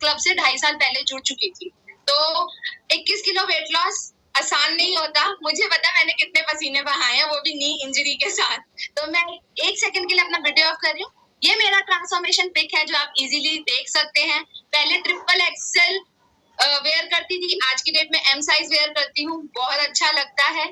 Club से 2.5 साल पहले जुड़ चुकी थी। तो 21 किलो वेट लॉस आसान नहीं होता। मुझे पता मैंने कितने पसीने बहाए हैं, वो भी नी इंजरी के साथ। तो मैं 1 सेकंड के लिए अपना वीडियो ऑफ कर रही हूँ। ये मेरा ट्रांसफॉर्मेशन पिक है जो आप इजीली देख सकते हैं। पहले ट्रिपल एक्सेल वेयर करती थी, आज की डेट में एम साइज वेयर करती हूँ, बहुत अच्छा लगता है।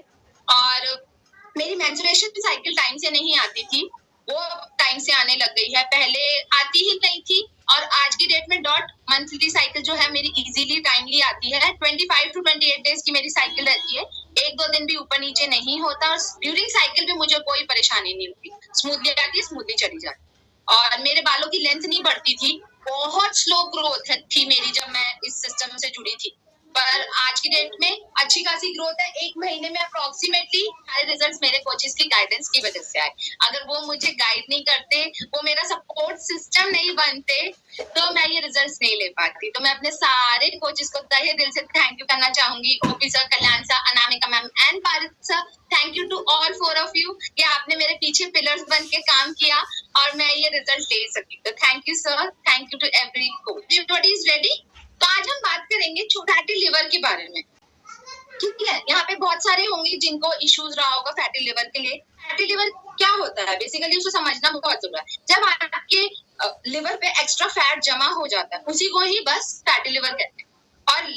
और मेरी मेंस्ट्रुएशन साइकिल टाइम से नहीं आती थी, वो टाइम से आने लग गई है। पहले आती ही नहीं थी और आज की डेट में डॉट मंथली साइकिल जो है मेरी इजीली टाइमली आती है। 25 to 28 डेज की मेरी साइकिल रहती है, 1-2 दिन भी ऊपर नीचे नहीं होता और ड्यूरिंग साइकिल भी मुझे कोई परेशानी नहीं होती, स्मूथली आती, स्मूथली चली जाती। और मेरे बालों की लेंथ नहीं बढ़ती थी, बहुत स्लो ग्रोथ थी मेरी जब मैं इस सिस्टम से जुड़ी थी, पर आज की डेट में अच्छी खासी ग्रोथ है। 1 महीने में अप्रोक्सीमेटली सारे रिजल्ट्स मेरे कोचेस की गाइडेंस की वजह से आए। अगर वो मुझे गाइड नहीं करते, वो मेरा सपोर्ट सिस्टम नहीं बनते, तो मैं ये रिजल्ट्स नहीं ले पाती। तो मैं अपने सारे कोचेस को तहे दिल से थैंक यू करना चाहूंगी, OP sir, Kalyan sir, Anamika ma'am and Parit sir. Thank you to all 4 of you कि आपने मेरे पीछे पिलर्स बन के काम किया और मैं ये रिजल्ट ले सकी। तो thank you sir, thank you to every coach. Everybody is ready? तो आज हम बात करेंगे फैटी लिवर के बारे में। ठीक है, यहाँ पे बहुत सारे होंगे जिनको इश्यूज रहा होगा फैटी लिवर के लिए। फैटी लिवर क्या होता है, बेसिकली उसको समझना बहुत जरूरी है। जब आपके लिवर पे एक्स्ट्रा फैट जमा हो जाता है, उसी को ही बस फैटी लिवर कहते हैं। और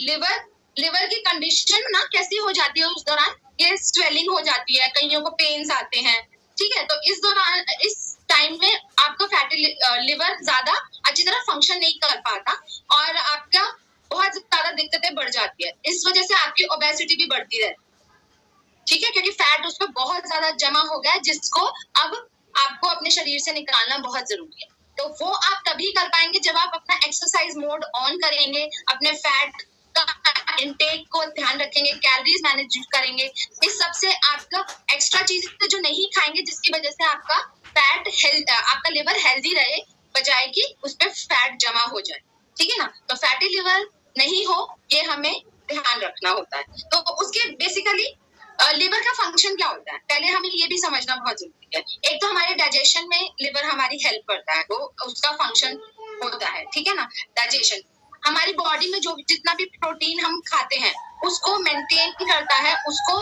लिवर की कंडीशन ना कैसी हो जाती है उस दौरान, ये स्वेलिंग हो जाती है, कईयों को पेन्स आते हैं। ठीक है, तो इस दौरान, इस टाइम में आपका फैटी लिवर ज्यादा अच्छी तरह फंक्शन नहीं कर पाता और आपका बहुत ज्यादा दिक्कतें बढ़ जाती है। इस वजह से आपकी ओबेसिटी भी बढ़ती रहती है। ठीक है, क्योंकि फैट उस पर बहुत ज्यादा जमा हो गया है, जिसको अब आपको अपने शरीर से निकालना बहुत जरूरी है। तो वो आप तभी कर पाएंगे जब आप अपना एक्सरसाइज मोड ऑन करेंगे, अपने फैट का इंटेक को ध्यान रखेंगे, कैलोरीज मैनेज करेंगे। इस सब से आपका एक्स्ट्रा चीज जो नहीं खाएंगे, जिसकी वजह से आपका आपका लिवर हेल्दी रहे, बजाय कि उस पर फैट जमा हो जाए। ठीक है ना, तो फैटी लिवर नहीं हो, ये हमें ध्यान रखना होता है। तो उसके बेसिकली लिवर का फंक्शन क्या होता है, पहले हमें ये भी समझना बहुत जरूरी है। एक तो हमारे डाइजेशन में लिवर हमारी हेल्प करता है, वो उसका फंक्शन होता है। ठीक है ना, डाइजेशन हमारी बॉडी में जो जितना भी प्रोटीन हम खाते हैं उसको मेंटेन करता है, उसको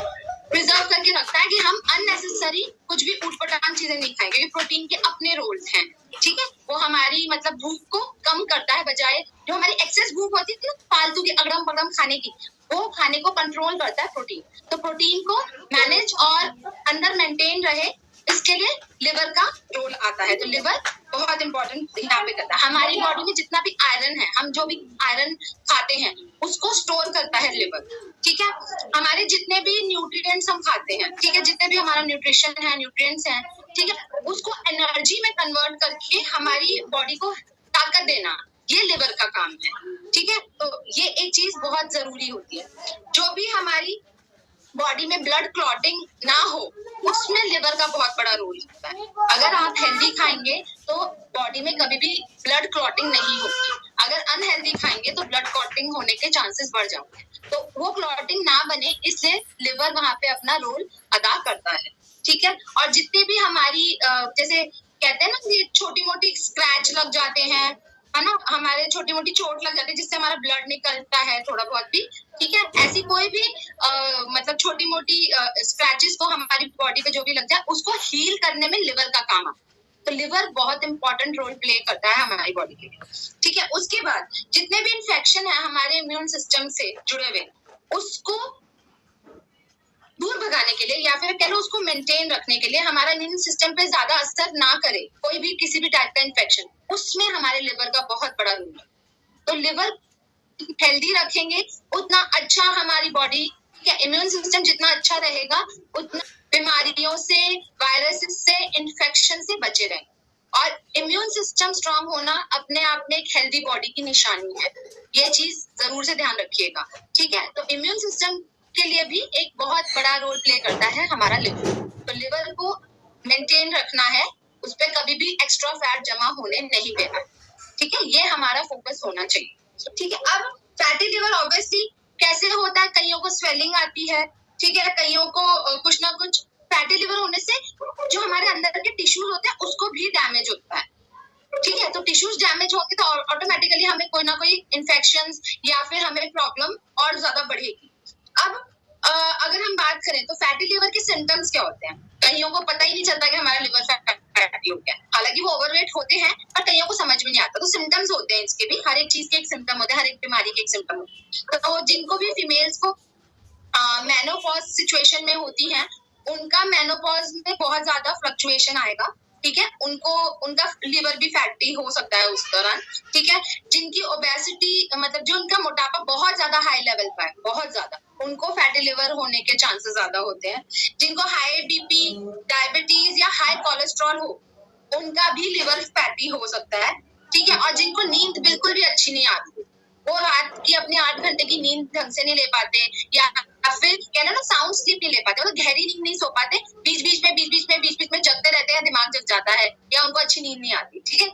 प्रिजर्व करके रखता है कि हम अननेसेसरी कुछ भी उटपटांग चीजें नहीं खाएंगे, क्योंकि प्रोटीन के अपने रोल्स हैं। ठीक है, वो हमारी मतलब भूख को कम करता है, बजाय जो हमारी एक्सेस भूख होती है फालतू की अगड़म बगड़म खाने की, वो खाने को कंट्रोल करता है प्रोटीन। तो प्रोटीन को मैनेज और अंदर मेंटेन रहे, इसके लिए लिवर का रोल आता है। तो लिवर बहुत इंपॉर्टेंट यहाँ पे करता है। हमारी बॉडी में जितना भी आयरन है, हम जो भी आयरन खाते हैं उसको स्टोर करता है लिवर। ठीक है, हमारे जितने भी न्यूट्रिएंट्स हम खाते हैं, ठीक है, जितने भी हमारा न्यूट्रिशन है, न्यूट्रिएंट्स हैं, ठीक है, उसको एनर्जी में कन्वर्ट करके हमारी बॉडी को ताकत देना, ये लिवर का काम है। ठीक है, तो ये एक चीज बहुत जरूरी होती है। जो भी हमारी बॉडी में ब्लड क्लॉटिंग ना हो, उसमें लिवर का बहुत बड़ा रोल होता है। अगर आप हेल्दी खाएंगे तो बॉडी में कभी भी ब्लड क्लॉटिंग नहीं होगी, अगर अनहेल्दी खाएंगे तो ब्लड क्लॉटिंग होने के चांसेस बढ़ जाते हैं। तो वो क्लॉटिंग ना बने, इसलिए लिवर वहां पे अपना रोल अदा करता है। ठीक है, और जितनी भी हमारी जैसे कहते हैं ना कि छोटी मोटी स्क्रैच लग जाते हैं, है ना, हमारे छोटी मोटी चोट लग जाती है जिससे हमारा ब्लड निकलता है थोड़ा बहुत भी। ठीक है, ऐसी कोई भी मतलब छोटी मोटी स्क्रैचेस को हमारी बॉडी पे जो भी लग जाए, उसको हील करने में लिवर का काम है। तो लिवर बहुत इंपॉर्टेंट रोल प्ले करता है हमारी बॉडी के लिए। ठीक है, उसके बाद जितने भी इन्फेक्शन है हमारे इम्यून सिस्टम से जुड़े हुए, उसको दूर भगाने के लिए या फिर कह लो उसको मेंटेन रखने के लिए, हमारा इम्यून सिस्टम पे ज्यादा असर ना करे कोई भी किसी भी टाइप का इन्फेक्शन, उसमें हमारे लिवर का बहुत बड़ा रोल है। तो लिवर हेल्दी रखेंगे उतना अच्छा हमारी बॉडी का इम्यून सिस्टम जितना अच्छा रहेगा, उतना बीमारियों से, वायरसेस से, इन्फेक्शन से बचे रहेंगे। और इम्यून सिस्टम स्ट्रांग होना अपने आप में एक हेल्दी बॉडी की निशानी है, ये चीज जरूर से ध्यान रखिएगा। ठीक है, तो इम्यून सिस्टम के लिए भी एक बहुत बड़ा रोल प्ले करता है हमारा लिवर। तो लिवर को मेंटेन रखना है, उस पर कभी भी एक्स्ट्रा फैट जमा होने नहीं देना। ठीक है, ये हमारा फोकस होना चाहिए। ठीक है, अब फैटी लिवर ऑब्वियसली कैसे होता है, कईयों को स्वेलिंग आती है, ठीक है, कईयों को कुछ ना कुछ फैटी लिवर होने से जो हमारे अंदर के टिश्यूज होते हैं उसको भी डैमेज होता है। ठीक है, तो टिश्यूज डैमेज होंगे तो ऑटोमेटिकली हमें कोई ना कोई इन्फेक्शन या फिर हमें प्रॉब्लम और ज्यादा बढ़ेगी। अब अगर हम बात करें तो फैटी लिवर के सिम्टम्स क्या होते हैं? कईयों को पता ही नहीं चलता कि हमारा लिवर फैटी हो गया, हालांकि वो ओवरवेट होते हैं पर कईयों को समझ में नहीं आता। तो सिम्टम्स होते हैं इसके भी, हर एक चीज के एक सिम्टम होते हैं, हर एक बीमारी के एक सिम्टम होते हैं। तो जिनको भी फीमेल्स को मेनोपॉज सिचुएशन में होती हैं, उनका मेनोपॉज में बहुत ज्यादा फ्लक्चुएशन आएगा। ठीक है, उनको उनका लिवर भी फैटी हो सकता है उस दौरान। ठीक है, जिनकी ओबेसिटी मतलब जो उनका मोटापा बहुत ज्यादा हाई लेवल पर है, बहुत ज्यादा, उनको फैटी लिवर होने के चांसेस ज्यादा होते हैं। जिनको हाई बीपी, डायबिटीज या हाई कोलेस्ट्रॉल हो, उनका भी लिवर फैटी हो सकता है। ठीक है, और जिनको नींद बिल्कुल भी अच्छी नहीं आती, वो रात की अपनी 8 घंटे की नींद ढंग से नहीं ले पाते, या फिर कहना ना साउंड स्लीप नहीं ले पाते, मतलब गहरी नींद नहीं सो पाते, बीच बीच में जगते रहते हैं, दिमाग जग जाता है या उनको अच्छी नींद नहीं आती। ठीक है,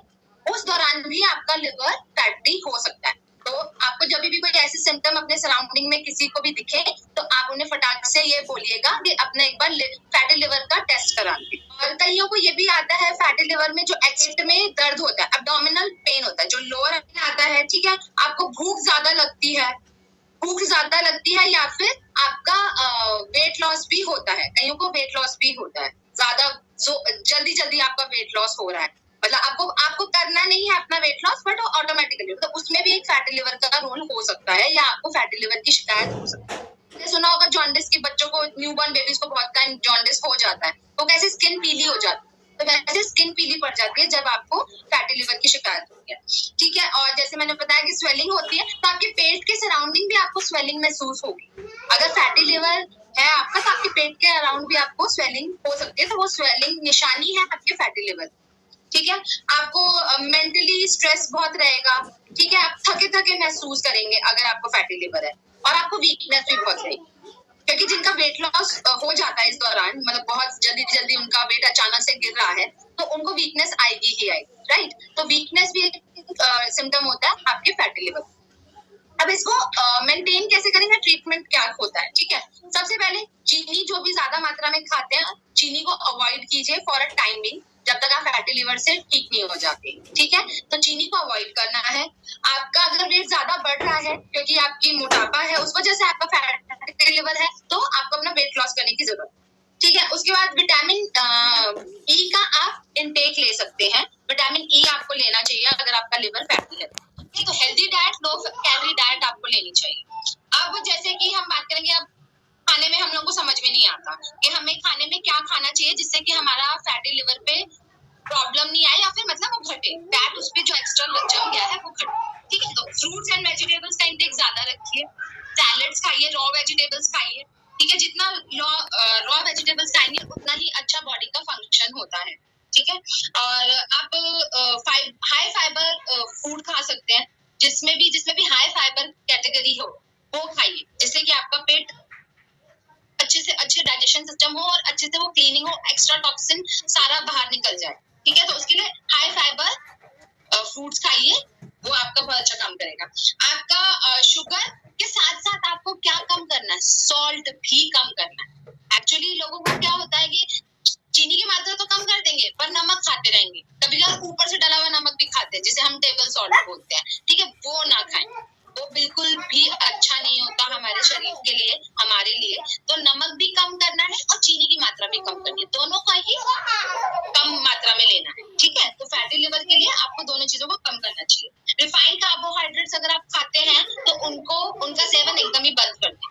उस दौरान भी आपका लिवर फैटी हो सकता है। तो आपको जब भी कोई ऐसे सिम्टम अपने सराउंडिंग में किसी को भी दिखे तो आप उन्हें फटाक से ये बोलिएगा कि अपना एक बार फैटी लिवर का टेस्ट करा लीजिए। और कईयों को ये भी आता है फैटी लिवर में जो एक्सेट में दर्द होता है, एब्डोमिनल पेन होता है, जो लोअर में आता है। ठीक है, आपको भूख ज्यादा लगती है, या फिर आपका वेट लॉस भी होता है। कईयों को वेट लॉस भी होता है, ज्यादा जल्दी आपका वेट लॉस हो रहा है, मतलब आपको करना नहीं है अपना वेट लॉस, बट ऑटोमेटिकली, तो उसमें भी एक फैटी लिवर का रोल हो सकता है, या आपको फैटी लिवर की शिकायत हो सकती है। आपने सुना होगा जॉन्डिस के बच्चों को, न्यूबॉर्न बेबीज को बहुत टाइम जॉन्डिस हो जाता है, तो कैसे स्किन पीली हो जाती है, तो वैसे स्किन पीली पड़ जाती है जब आपको फैटी लिवर की शिकायत होती है। ठीक है, और जैसे मैंने बताया कि स्वेलिंग होती है, तो आपके पेट के सराउंडिंग भी आपको स्वेलिंग महसूस होगी। अगर फैटी लिवर है आपका तो आपके पेट के अराउंड भी आपको स्वेलिंग हो सकती है, तो वो स्वेलिंग निशानी है आपके फैटी लिवर। ठीक है, आपको मेंटली स्ट्रेस बहुत रहेगा। ठीक है, आप थके थके महसूस करेंगे अगर आपको फैटी लिवर है, और आपको वीकनेस भी बहुत रहेगी, क्योंकि जिनका वेट लॉस हो जाता है इस दौरान, मतलब बहुत जल्दी उनका वेट अचानक से गिर रहा है, तो उनको वीकनेस आएगी ही आएगी, राइट। तो वीकनेस भी एक सिम्टम होता है आपके फैटी लिवर। अब इसको मेंटेन कैसे करेंगे, ट्रीटमेंट क्या होता है? ठीक है, सबसे पहले चीनी जो भी ज्यादा मात्रा में खाते हैं, चीनी को अवॉइड कीजिए फॉर अ टाइम बिंग, जब तक आप फैटी लिवर से ठीक नहीं हो जाते। ठीक है, तो चीनी को अवॉइड करना है। आपका अगर वेट ज्यादा बढ़ रहा है क्योंकि आपकी मोटापा है, उस वजह से आपका फैटी लिवर है, तो आपको अपना वेट लॉस करने की जरूरत। ठीक है, उसके बाद विटामिन ई का आप इनटेक ले सकते हैं। विटामिन ई आपको लेना चाहिए अगर आपका लिवर फैटी है। तो healthy diet, low calorie diet आपको लेनी चाहिए। अब जैसे कि हम बात करेंगे, अब खाने में हम लोगों को समझ में नहीं आता कि हमें खाने में क्या खाना चाहिए जिससे कि हमारा फैटी लिवर पे प्रॉब्लम नहीं आए, या फिर मतलब वो घटे, फैट उस पे जो एक्स्ट्रा जम गया है वो घटे। ठीक है, तो फ्रूट्स एंड वेजिटेबल्स का इंटेक ज्यादा रखिए, सैलेड्स खाइए, रॉ वेजिटेबल्स खाइए। ठीक है, जितना रॉ वेजिटेबल्स खाएंगे उतना ही अच्छा बॉडी का फंक्शन होता है। ठीक है, और आप हाई फाइबर फूड खा सकते हैं, जिसमें भी हाई फाइबर कैटेगरी हो वो खाइए, जिससे कि आपका पेट अच्छे से अच्छे डाइजेशन सिस्टम हो और अच्छे से वो क्लीनिंग हो, एक्स्ट्रा टॉक्सिन सारा बाहर निकल जाए। ठीक है, तो उसके लिए हाई फाइबर फ्रूट्स खाइए, वो आपका बहुत अच्छा काम करेगा। आपका शुगर के साथ साथ आपको क्या कम करना है, सॉल्ट भी कम करना है। एक्चुअली लोगों को क्या होता है कि चीनी की मात्रा तो कम कर देंगे पर नमक खाते रहेंगे, कभी कभी ऊपर से डला हुआ नमक भी खाते हैं, जिसे हम टेबल सॉल्ट बोलते हैं। ठीक है, वो ना खाएं, वो बिल्कुल भी अच्छा नहीं होता हमारे शरीर के लिए, हमारे लिए। तो नमक भी कम करना है और चीनी की मात्रा भी कम करनी है, दोनों का ही कम मात्रा में लेना है। ठीक है, तो फैटी लिवर के लिए आपको दोनों चीजों को कम करना चाहिए। रिफाइंड कार्बोहाइड्रेट्स अगर आप खाते हैं तो उनका सेवन एकदम ही बंद कर दें,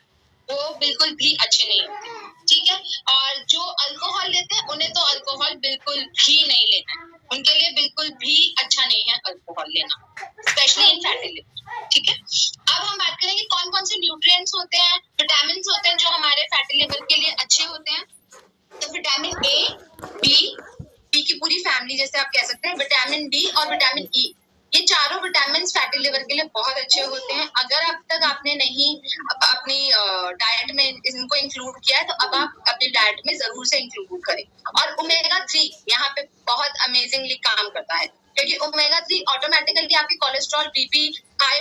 वो बिल्कुल भी अच्छे नहीं होते। ठीक है, और जो अल्कोहल लेते हैं उन्हें तो अल्कोहल बिल्कुल भी नहीं लेना है, उनके लिए बिल्कुल भी अच्छा नहीं है अल्कोहल लेना, स्पेशली इन फैटी लिवर। ठीक है, अब हम बात करेंगे कौन कौन से न्यूट्रिएंट्स होते हैं, विटामिन होते हैं जो हमारे फैटी लिवर के लिए अच्छे होते हैं। तो विटामिन ए, बी की पूरी फैमिली जैसे आप कह सकते हैं, विटामिन डी और विटामिन ई, ये चारों विटामिन फैटी लिवर के लिए बहुत अच्छे होते हैं। अगर अब तक आपने नहीं अपनी डाइट में इनको इंक्लूड किया है तो अब आप अपनी डाइट में जरूर से इंक्लूड करें। और ओमेगा 3 यहाँ पे बहुत अमेजिंगली काम करता है, क्योंकि ओमेगा 3 ऑटोमेटिकली आपकी cholesterol, BP, high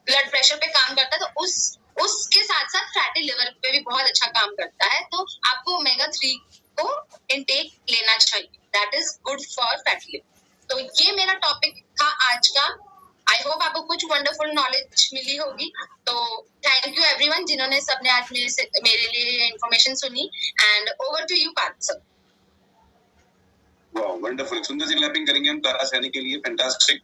blood pressure पे काम करता है, तो उसके साथ साथ फैटी लिवर पे भी बहुत अच्छा काम करता है। तो आपको ओमेगा 3 को इनटेक लेना चाहिए, that is good for fatty liver. तो ये मेरा टॉपिक था आज का। आई होप आपको कुछ वंडरफुल नॉलेज मिली होगी। तो थैंक यू एवरीवन जिन्होंने सबने आज मेरे लिए इंफॉर्मेशन सुनी। And over to you Parth sir. वाह, वंडरफुल। सुंदर सी क्लैपिंग करेंगे हम तारा सैनी के लिए। फैंटास्टिक।